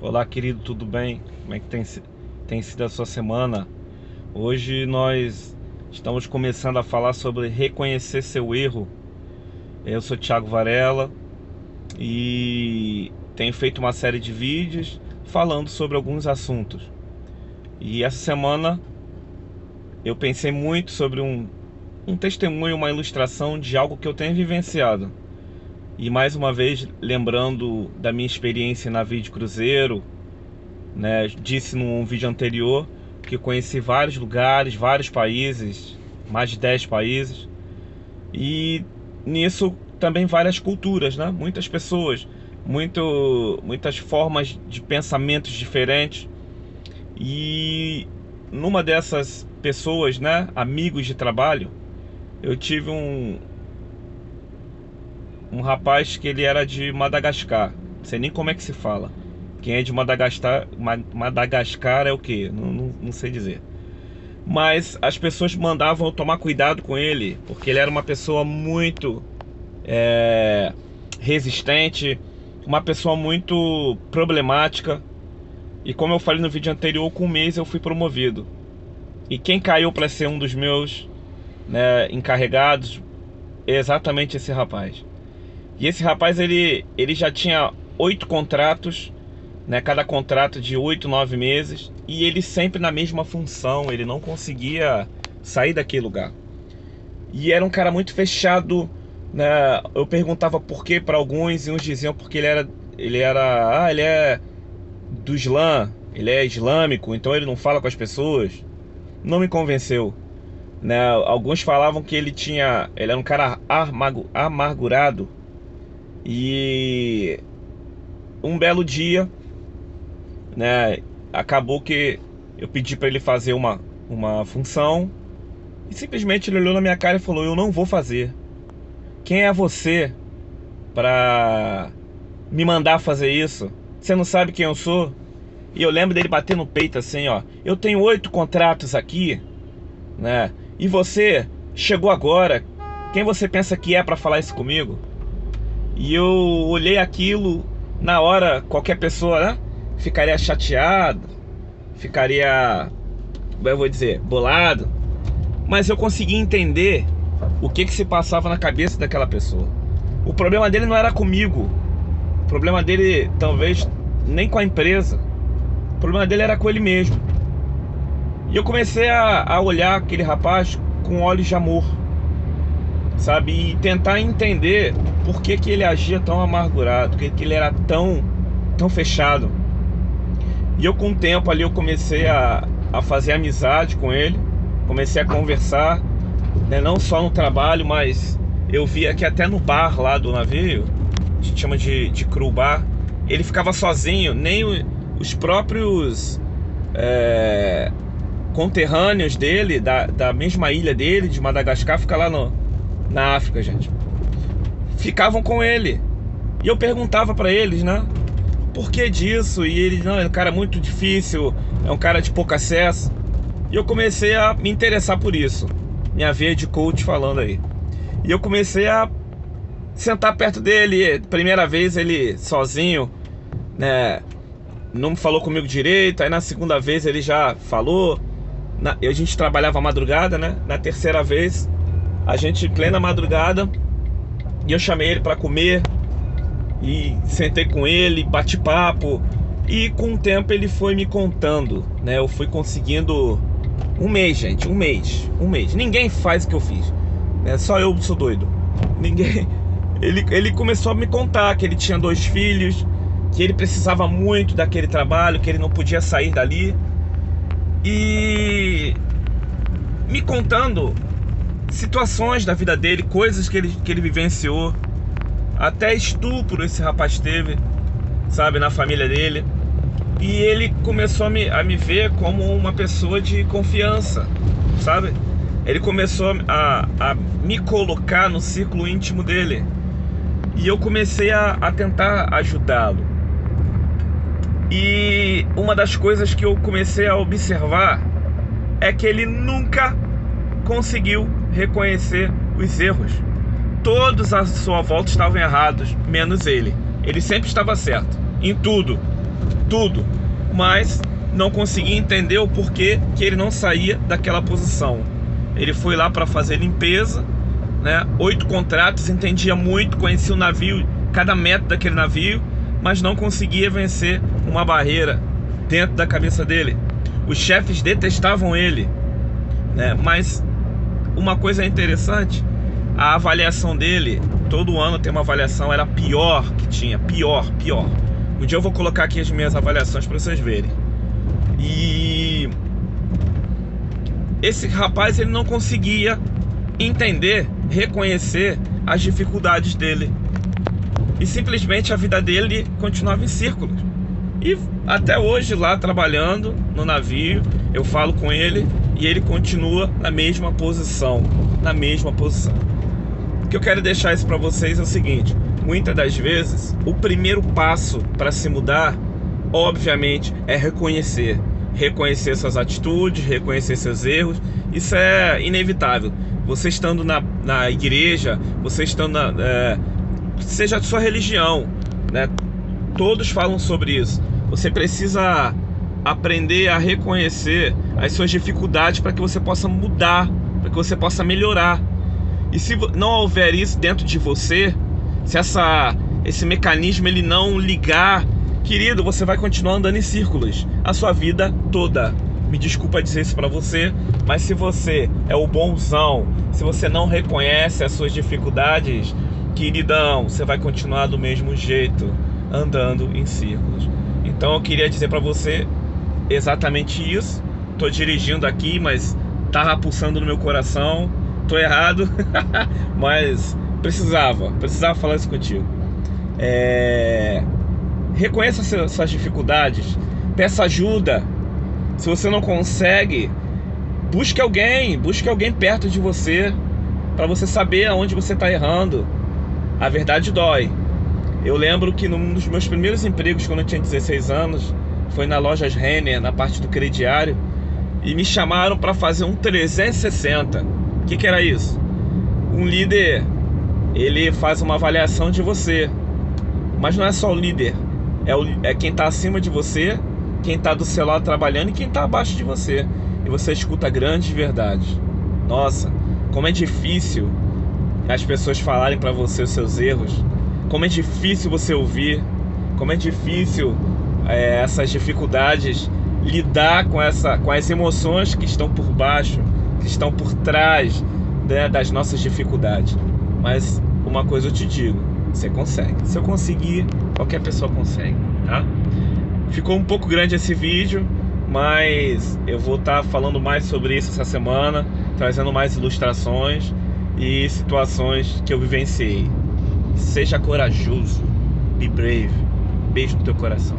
Olá, querido, tudo bem? Como é que tem sido a sua semana? Hoje nós estamos começando a falar sobre reconhecer seu erro. Eu sou Thiago Varela e tenho feito uma série de vídeos falando sobre alguns assuntos. E essa semana eu pensei muito sobre um testemunho, uma ilustração de algo que eu tenho vivenciado. E mais uma vez, lembrando da minha experiência na Vida de Cruzeiro, né? Disse num vídeo anterior que conheci vários lugares, vários países, mais de 10 países, e nisso também várias culturas, né? Muitas pessoas, muitas formas de pensamentos diferentes. E numa dessas pessoas, né, amigos de trabalho, eu tive um rapaz que ele era de Madagascar. Não sei nem como é que se fala. Quem é de Madagascar é o quê? Não sei dizer. Mas as pessoas mandavam eu tomar cuidado com ele, porque ele era uma pessoa muito resistente, uma pessoa muito problemática. E como eu falei no vídeo anterior, com um mês eu fui promovido. E quem caiu para ser um dos meus, né, encarregados é exatamente esse rapaz. E esse rapaz, ele já tinha 8 contratos, né, cada contrato de 8, 9 meses, e ele sempre na mesma função, ele não conseguia sair daquele lugar. E era um cara muito fechado, né? Eu perguntava por que para alguns, e uns diziam porque ele é do Islã, ele é islâmico, então ele não fala com as pessoas. Não me convenceu, né? Alguns falavam que ele era um cara amargurado. E um belo dia, né, acabou que eu pedi para ele fazer uma função e simplesmente ele olhou na minha cara e falou: eu não vou fazer. Quem é você para me mandar fazer isso? Você não sabe quem eu sou? E eu lembro dele bater no peito assim, ó: eu tenho 8 contratos aqui, né? E você chegou agora. Quem você pensa que é para falar isso comigo? E eu olhei aquilo, na hora qualquer pessoa, né, ficaria chateado, ficaria, eu vou dizer, bolado. Mas eu consegui entender o que se passava na cabeça daquela pessoa. O problema dele não era comigo. O problema dele talvez nem com a empresa. O problema dele era com ele mesmo. E eu comecei a olhar aquele rapaz com olhos de amor, sabe? E tentar entender por que ele agia tão amargurado, que ele era tão fechado. E eu, com o tempo ali, eu comecei a fazer amizade com ele, comecei a conversar, né? Não só no trabalho, mas eu via que até no bar lá do navio, a gente chama de crew bar, ele ficava sozinho, nem os próprios conterrâneos dele, da mesma ilha dele, de Madagascar, fica lá na África, gente, ficavam com ele. E eu perguntava pra eles, né, por que disso? E eles: não, é um cara muito difícil, é um cara de pouco acesso. E eu comecei a me interessar por isso. Minha veia de coach falando aí. E eu comecei a sentar perto dele. Primeira vez ele sozinho, né, não falou comigo direito. Aí na segunda vez ele já falou. A gente trabalhava à madrugada, né? Na terceira vez, a gente, plena madrugada, e eu chamei ele para comer e sentei com ele, bati papo. E com o tempo ele foi me contando, né? Eu fui conseguindo. Um mês, gente, um mês. Ninguém faz o que eu fiz, né? Só eu sou doido. Ninguém. Ele começou a me contar que ele tinha 2 filhos, que ele precisava muito daquele trabalho, que ele não podia sair dali. E me contando situações da vida dele, coisas que ele vivenciou. Até estupro esse rapaz teve, sabe, na família dele. E ele começou a me ver como uma pessoa de confiança, sabe? Ele começou a me colocar no círculo íntimo dele. E eu comecei a tentar ajudá-lo. E uma das coisas que eu comecei a observar é que ele nunca conseguiu reconhecer os erros. Todos à sua volta estavam errados, menos ele. Ele sempre estava certo, em tudo. tudo, mas não conseguia entender o porquê que ele não saía daquela posição. Ele foi lá para fazer limpeza, né? 8 contratos, entendia muito, conhecia o navio, cada metro daquele navio, mas não conseguia vencer uma barreira dentro da cabeça dele. Os chefes detestavam ele, né? Mas uma coisa interessante, a avaliação dele, todo ano tem uma avaliação, era a pior que tinha, pior. Um dia eu vou colocar aqui as minhas avaliações para vocês verem. E esse rapaz, ele não conseguia entender, reconhecer as dificuldades dele, e simplesmente a vida dele continuava em círculos. E até hoje, lá trabalhando no navio, eu falo com ele e ele continua na mesma posição. O que eu quero deixar isso para vocês é o seguinte: muitas das vezes o primeiro passo para se mudar, obviamente, é reconhecer suas atitudes, reconhecer seus erros. Isso é inevitável. Você estando na igreja, você estando seja a sua religião, né? Todos falam sobre isso. Você precisa aprender a reconhecer as suas dificuldades para que você possa mudar, para que você possa melhorar. E se não houver isso dentro de você, se esse mecanismo ele não ligar, querido, você vai continuar andando em círculos a sua vida toda. Me desculpa dizer isso para você, mas se você é o bonzão, se você não reconhece as suas dificuldades, queridão, você vai continuar do mesmo jeito, andando em círculos. Então eu queria dizer para você exatamente isso. Tô dirigindo aqui, mas tava pulsando no meu coração. Tô errado, mas precisava falar isso contigo. Reconheça suas dificuldades, peça ajuda. Se você não consegue, busque alguém perto de você, para você saber aonde você está errando. A verdade dói. Eu lembro que num dos meus primeiros empregos, quando eu tinha 16 anos, foi na Lojas Renner, na parte do crediário, e me chamaram para fazer um 360. O que era isso? Um líder, ele faz uma avaliação de você, mas não é só o líder, é quem está acima de você, quem está do seu lado trabalhando e quem está abaixo de você. E você escuta grandes verdades. Nossa, como é difícil as pessoas falarem para você os seus erros. Como é difícil você ouvir. Como é difícil essas dificuldades, lidar com as emoções que estão por baixo, que estão por trás, né, das nossas dificuldades. Mas uma coisa eu te digo, você consegue. Se eu conseguir, qualquer pessoa consegue, tá? Ficou um pouco grande esse vídeo, mas eu vou estar falando mais sobre isso essa semana, trazendo mais ilustrações e situações que eu vivenciei. Seja corajoso, be brave. Beijo no teu coração.